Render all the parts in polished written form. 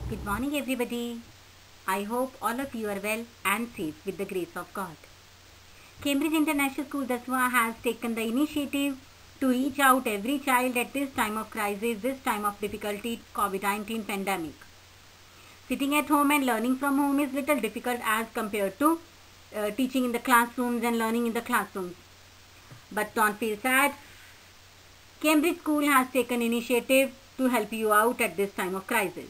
Good morning, everybody. I hope all of you are well and safe with the grace of God. Cambridge International School Daswa has taken the initiative to reach out every child at this time of crisis, this time of difficulty, COVID-19 pandemic. Sitting at home and learning from home is little difficult as compared to teaching in the classrooms and learning in the classrooms. But don't feel sad. Cambridge School has taken initiative to help you out at this time of crisis.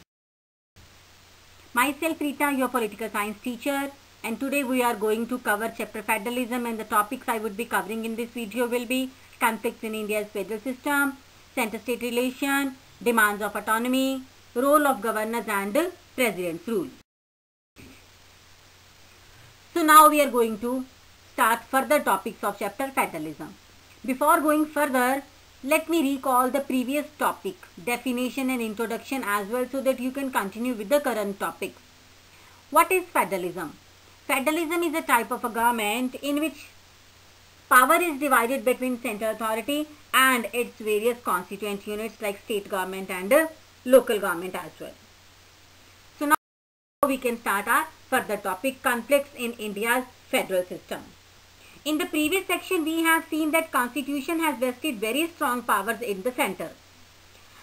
Myself Rita, your political science teacher, and today we are going to cover chapter federalism, and the topics I would be covering in this video will be conflicts in India's federal system, center-state relation, demands of autonomy, role of governors and president's rule. So now we are going to start further topics of chapter federalism. Before going further, let me recall the previous topic, definition and introduction as well, so that you can continue with the current topics. What is federalism? Federalism is a type of a government in which power is divided between central authority and its various constituent units like state government and local government as well. So now we can start our further topic, conflicts in India's federal system. In the previous section, we have seen that Constitution has vested very strong powers in the center.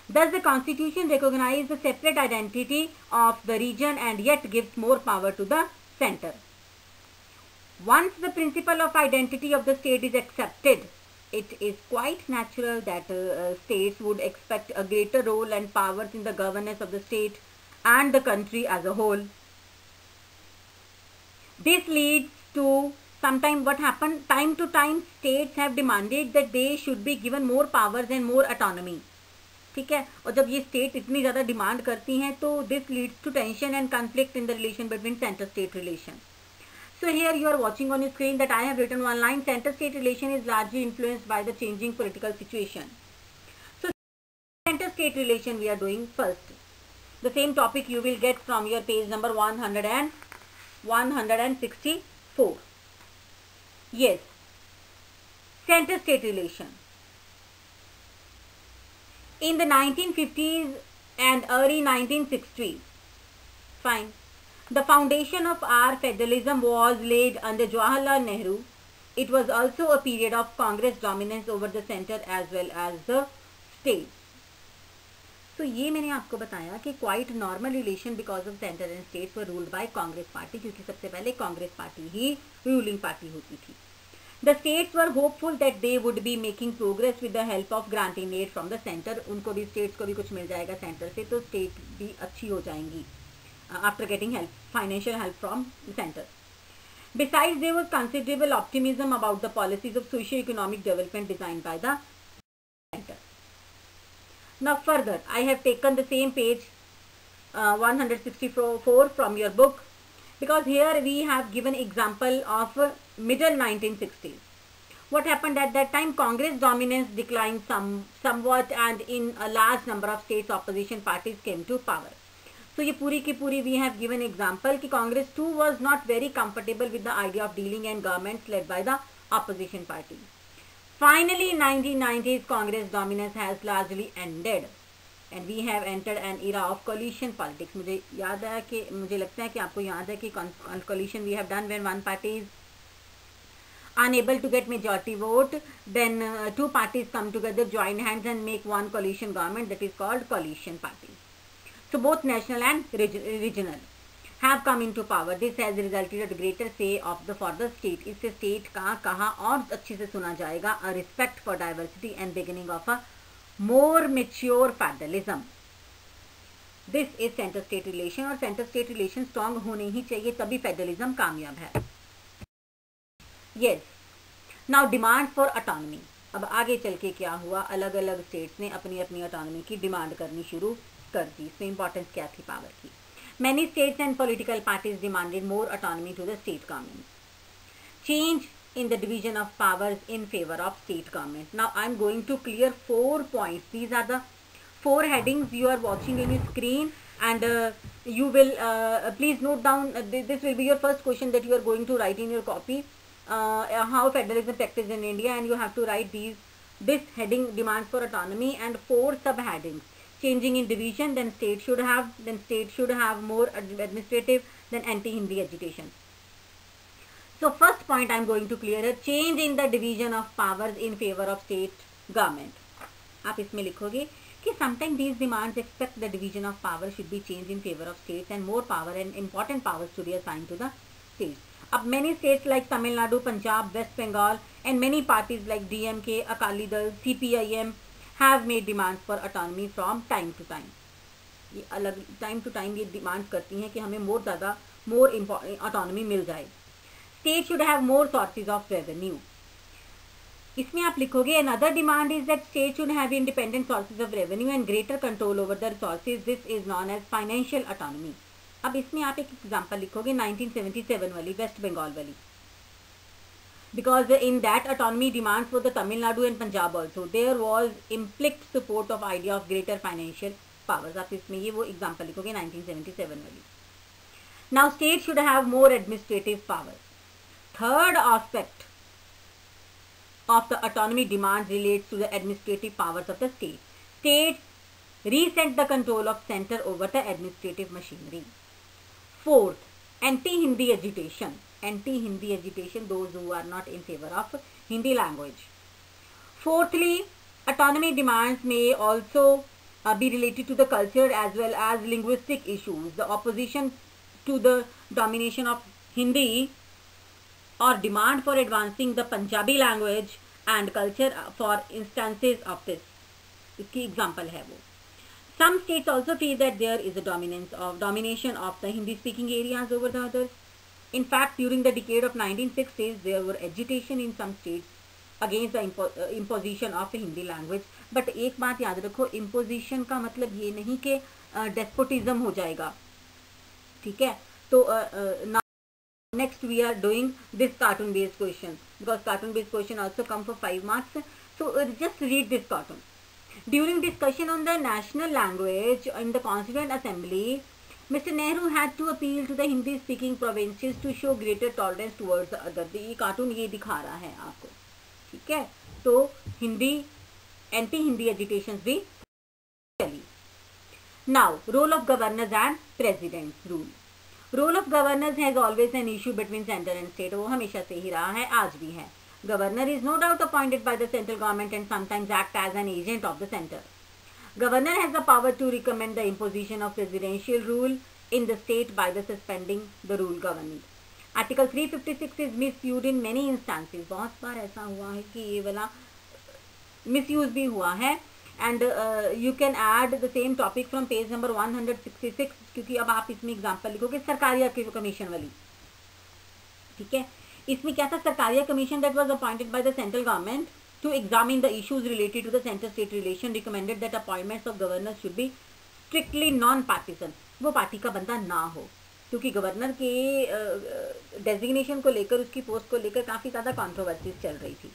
Thus, the Constitution recognizes the separate identity of the region and yet gives more power to the center. Once the principle of identity of the state is accepted, it is quite natural that states would expect a greater role and powers in the governance of the state and the country as a whole. This leads to sometimes what happened, time to time states have demanded that they should be given more powers and more autonomy. ठीक है, और जब ये state इतनी ज़्यादा demand करती हैं तो this leads to tension and conflict in the relation between centre state relation. So here you are watching on your screen that I have written one line, center state relation is largely influenced by the changing political situation. So center state relation we are doing first. The same topic you will get from your page number 100 and 164. Yes, center state relation. In the 1950s and early 1960s, fine, the foundation of our federalism was laid under Jawaharlal Nehru. It was also a period of Congress dominance over the center as well as the states. So ये मैंने आपको बताया कि quite normal relation because of center and states were ruled by Congress party, क्योंकि सबसे पहले Congress party ही ruling party होती थी. The states were hopeful that they would be making progress with the help of granting aid from the center. उनको भी states को भी कुछ मिल जाएगा center से, तो state भी अच्छी हो जाएंगी after getting help, financial help from the center. Besides, there was considerable optimism about the policies of socio-economic development designed by the center. Now further, I have taken the same page 164 from your book, because here we have given example of middle 1960s. What happened at that time? Congress dominance declined somewhat, and in a large number of states opposition parties came to power. So ये पूरी की पूरी we have given example कि Congress too was not very comfortable with the idea of dealing and governments led by the opposition party. Finally, in 1990s, Congress dominance has largely ended and we have entered an era of coalition politics. मुझे याद है कि मुझे लगता है कि आपको याद है कि coalition we have done when one party is unable to get majority vote, then two parties come together, join hands and make one coalition government, that is called coalition parties. So both national and regional have come into power. This has resulted in a greater say of the for the state. इससे state का कहा और अच्छे से सुना जाएगा. A respect for diversity and beginning of a more mature federalism. This is center state relation, और center state relation strong होने ही चाहिए, तभी federalism कामयाब है. Yes. Now demand for autonomy. अब आगे चल के क्या हुआ, अलग अलग states ने अपनी अपनी autonomy की डिमांड करनी शुरू कर दी. इसमें इंपॉर्टेंस क्या थी पावर की. Many states and political parties demanded more autonomy to the state governments. Change in the division of powers in favor of state government. Now I am going to clear 4 points. These are the 4 headings you are watching on your screen, and you will please note down. This will be your first question that you are going to write in your copy. How federalism practiced in India, and you have to write this heading, demands for autonomy, and 4 subheadings. changing in division, then state should have more administrative than anti-Hindi agitation. So first point I am going to clear है, change in the division of powers in favor of state government. आप इसमें लिखोगे कि sometimes these demands expect the division of power should be changed in favor of states and more power and important powers to be assigned to the states. अब many states like Tamil Nadu, Punjab, West Bengal and many parties like DMK, Akali Dal, CPIM have made demands for autonomy from time to time. ये अलग time to time ये demand करती हैं कि हमें more autonomy मिल जाए. State should have more sources of revenue. इसमें आप लिखोगे another demand is that state should have independent sources of revenue and greater control over the resources. This is known as financial autonomy. अब इसमें आप एक example लिखोगे 1977 वाली waste Bengal वाली, because in that autonomy demands for the Tamil Nadu and Punjab also there was implicit support of idea of greater financial powers. आप इसमें ये वो एग्जांपल लिखोगे 1977 वाली. Now state should have more administrative powers. Third aspect of the autonomy demands relates to the administrative powers of the state. States recent the control of center over the administrative machinery. Fourth, anti-Hindi agitation. Anti-Hindi agitation, those who are not in favor of Hindi language. Fourthly, autonomy demands may also be related to the culture as well as linguistic issues. The opposition to the domination of Hindi or demand for advancing the Punjabi language and culture for instances of this. इसकी example है वो. Some states also feel that there is a domination of the Hindi speaking areas over the others. In fact, during the decade of 1960s, there were agitation in some states against the imposition of Hindi language. But एक बात याद रखो, imposition का मतलब ये नहीं कि despotism हो जाएगा, ठीक है? तो now next we are doing this cartoon based question, because cartoon based question also come for 5 marks. So just read this cartoon. During discussion on the national language in the Constituent Assembly, Mr. Nehru had to appeal to the Hindi speaking provinces to show greater tolerance towards the other. ये cartoon ये दिखा रहा है आपको, ठीक है? तो Hindi anti Hindi agitations भी चली. Now role of governors and presidents rule. Role of governors has always an issue between center and state. वो हमेशा से ही रहा है, आज भी है. Governor is no doubt appointed by the central government and sometimes act as an agent of the center. Governor has the power to recommend the imposition of presidential rule in the state by the suspending the rule governing. Article 356 is misused in many instances. बहुत बार ऐसा हुआ है कि ये वाला misuse भी हुआ है. And you can add the same topic from page number 166, क्योंकि अब आप इसमें एग्जाम्पल लिखोगे सरकारिया कमीशन वाली, ठीक है? इसमें क्या था, Sarkaria commission that was appointed by the central government to examine the issues related to the center-state relation recommended that appointments of governors should be strictly non-partisan. वो पार्टी का बंदा ना हो, क्योंकि गवर्नर के डेजिग्नेशन को लेकर, उसकी पोस्ट को लेकर काफ़ी ज़्यादा कॉन्ट्रोवर्सीज चल रही थी.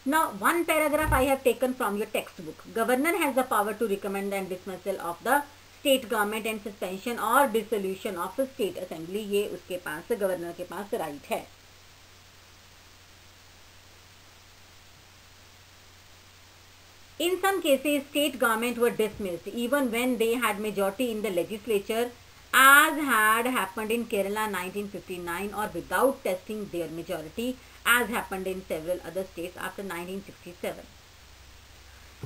Now one paragraph I have taken from your textbook. Governor has the power to recommend and dismissal of the state government and suspension or dissolution of the state assembly. ये उसके पास, governor के पास right है. In some cases, state government were dismissed even when they had majority in the legislature, as had happened in Kerala 1959, or without testing their majority, as happened in several other states after 1967.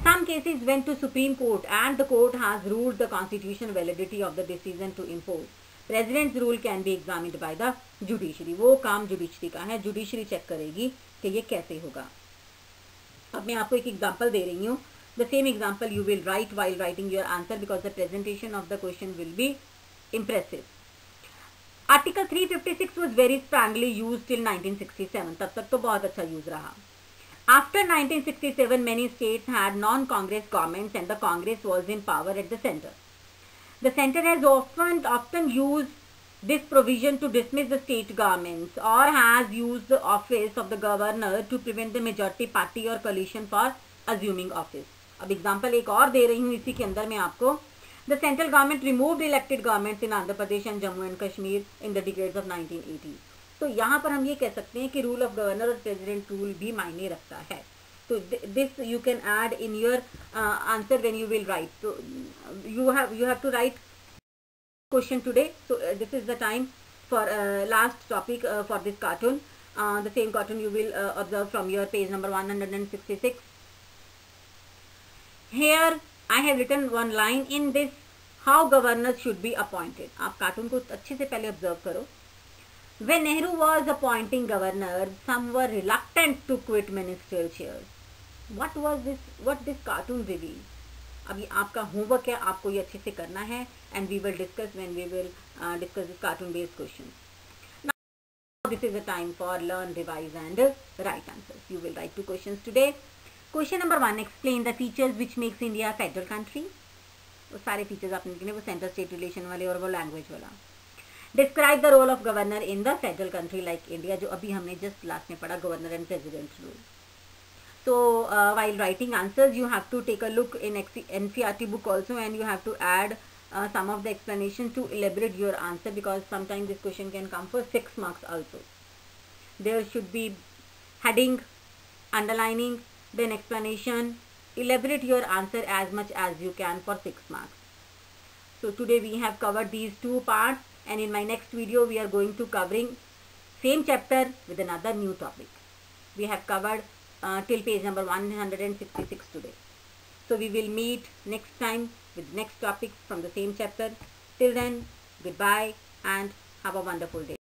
Some cases went to Supreme Court and the court has ruled the constitutional validity of the decision to impose. President's rule can be examined by the judiciary. वो काम judiciary का है, judiciary check करेगी कि ये कैसे होगा. अब मैं आपको एक example दे रही हूँ. The same example you will write while writing your answer, because the presentation of the question will be impressive. Article 356 was very strongly used till 1967. तब तक तो बहुत अच्छा यूज रहा. After 1967, many states had non-Congress governments and the Congress was in power at the center. The center has often used this provision to dismiss the state governments or has used the office of the governor to prevent the majority party or coalition for assuming office. अब example एक और दे रही हूँ इसी के अंदर मैं आपको. The central government removed elected governments in Andhra Pradesh and Jammu and Kashmir in the decades of 1980. तो यहाँ पर हम ये कह सकते हैं कि रूल ऑफ गवर्नर और प्रेसिडेंट रूल भी मायने रखता है. So this you can add in your answer when you will write. So you have to write question today. So this is the time for last topic for this cartoon. The same cartoon you will observe from your page number 166. Here I have written one line in this, how governors should be appointed. आप cartoon को अच्छे से पहले observe करो. When Nehru was appointing governors, some were reluctant to quit ministerial chairs. What this cartoon reveals? अभी आपका homework है, आपको ये अच्छे से करना है, and we will discuss when we will discuss this cartoon based questions. Now this is the time for learn, revise and write answers. You will write 2 questions today. Question number 1, explain the features which makes India a federal country. वो सारे features आपने लिखने, वो centre state relation वाले और वो language वाला. Describe the role of governor in the federal country like India, जो अभी हमने just last में पढ़ा, governor and president rule. So while writing answers, you have to take a look in NCERT book also, and you have to add some of the explanation to elaborate your answer, because sometimes this question can come for 6 marks also. There should be heading, underlining, then explanation. Elaborate your answer as much as you can for 6 marks. So today we have covered these 2 parts, and in my next video we are going to covering same chapter with another new topic. We have covered till page number 166 today. So we will meet next time with next topic from the same chapter. Till then, goodbye and have a wonderful day.